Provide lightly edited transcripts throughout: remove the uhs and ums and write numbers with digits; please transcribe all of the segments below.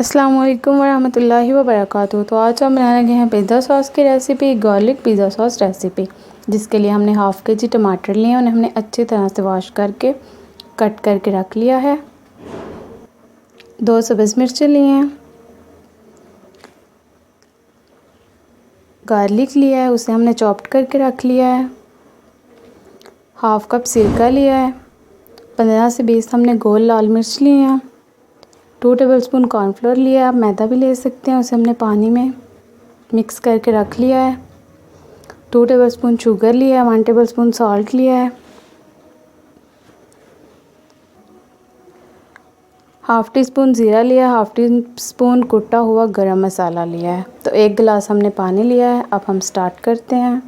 अस्सलाम वालेकुम वरहमतुल्लाहि वबरकातुहू। तो आज हम बनाने लगे हैं पिज़्ज़ा सॉस की recipe, garlic pizza sauce recipe. जिसके लिए हमने हाफ़ के जी टमाटर लिए हैं, उन्हें हमने अच्छी तरह से वॉश करके कट करके रख लिया है। 2 सब्ज़ मिर्चें लिए हैं, गार्लिक लिया है, उसे हमने चॉप्ड करके रख लिया है। हाफ़ कप सिरका लिया है, 15 से 20 हमने गोल लाल मिर्च लिए हैं। 2 टेबलस्पून कॉर्नफ्लोर लिया है, आप मैदा भी ले सकते हैं। उसे हमने पानी में मिक्स करके रख लिया है। 2 टेबलस्पून शुगर लिया है, 1 टेबलस्पून सॉल्ट लिया है। हाफ़ टी स्पून ज़ीरा लिया है, हाफ़ टी स्पून कुटा हुआ गरम मसाला लिया है। तो 1 गिलास हमने पानी लिया है। अब हम स्टार्ट करते हैं।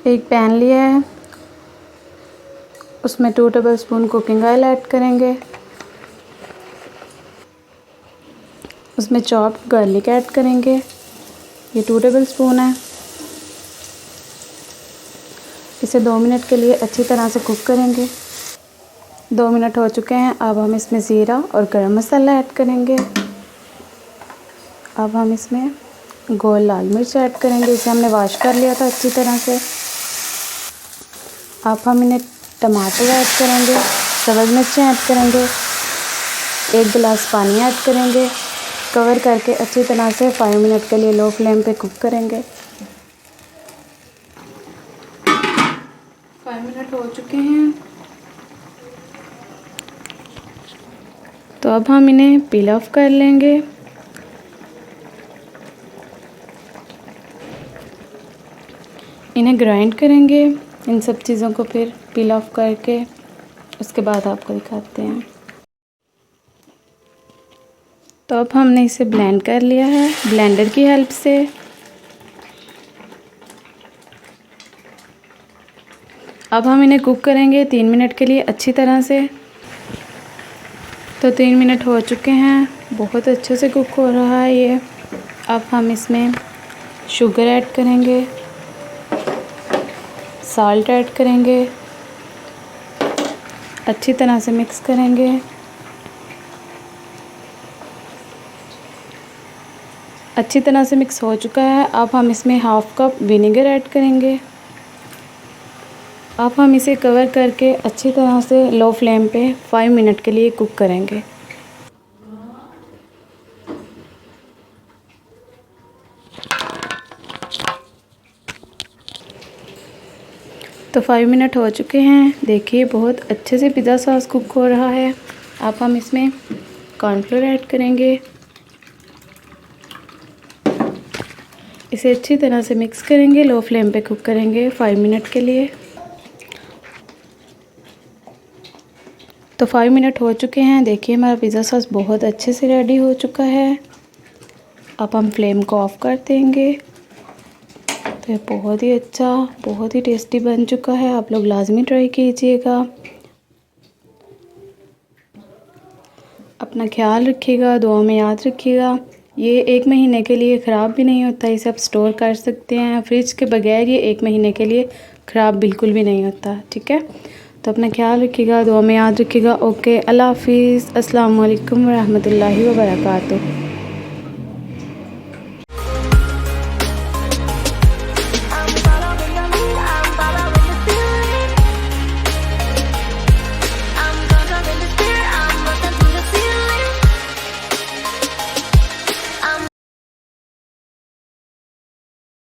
एक पैन लिया है, उसमें 2 टेबलस्पून कुकिंग ऑयल ऐड करेंगे। उसमें चॉप्ड गार्लिक ऐड करेंगे, ये 2 टेबलस्पून है। इसे 2 मिनट के लिए अच्छी तरह से कुक करेंगे। 2 मिनट हो चुके हैं। अब हम इसमें ज़ीरा और गरम मसाला ऐड करेंगे। अब हम इसमें गोल लाल मिर्च ऐड करेंगे, इसे हमने वॉश कर लिया था अच्छी तरह से। अब हम इन्हें टमाटर ऐड करेंगे, सब्ज़ मिर्चें ऐड करेंगे, 1 गिलास पानी ऐड करेंगे। कवर करके अच्छी तरह से 5 मिनट के लिए लो फ्लेम पे कुक करेंगे। 5 मिनट हो चुके हैं। तो अब हम इन्हें पील ऑफ कर लेंगे। इन्हें ग्राइंड करेंगे, इन सब चीज़ों को फिर पील ऑफ करके उसके बाद आपको दिखाते हैं। तो अब हमने इसे ब्लेंड कर लिया है ब्लेंडर की हेल्प से। अब हम इन्हें कुक करेंगे 3 मिनट के लिए अच्छी तरह से। तो 3 मिनट हो चुके हैं, बहुत अच्छे से कुक हो रहा है ये। अब हम इसमें शुगर ऐड करेंगे, साल्ट ऐड करेंगे, अच्छी तरह से मिक्स करेंगे। अच्छी तरह से मिक्स हो चुका है। अब हम इसमें हाफ़ कप विनेगर ऐड करेंगे। अब हम इसे कवर करके अच्छी तरह से लो फ्लेम पे 5 मिनट के लिए कुक करेंगे। तो 5 मिनट हो चुके हैं, देखिए बहुत अच्छे से पिज़्ज़ा सॉस कुक हो रहा है। अब हम इसमें कॉर्नफ्लोर ऐड करेंगे, इसे अच्छी तरह से मिक्स करेंगे, लो फ्लेम पे कुक करेंगे 5 मिनट के लिए। तो 5 मिनट हो चुके हैं, देखिए हमारा पिज़्ज़ा सॉस बहुत अच्छे से रेडी हो चुका है। अब हम फ्लेम को ऑफ़ कर देंगे। तो ये बहुत ही अच्छा, बहुत ही टेस्टी बन चुका है। आप लोग लाजमी ट्राई कीजिएगा। अपना ख्याल रखिएगा, दुआ में याद रखिएगा। ये 1 महीने के लिए ख़राब भी नहीं होता, इसे आप स्टोर कर सकते हैं फ्रिज के बगैर। ये 1 महीने के लिए ख़राब बिल्कुल भी नहीं होता, ठीक है। तो अपना ख्याल रखिएगा, दुआ में याद रखिएगा। ओके, अल्लाह हाफ़िज़, अस्सलाम वालेकुम रहमतुल्लाहि व बरकातुहू।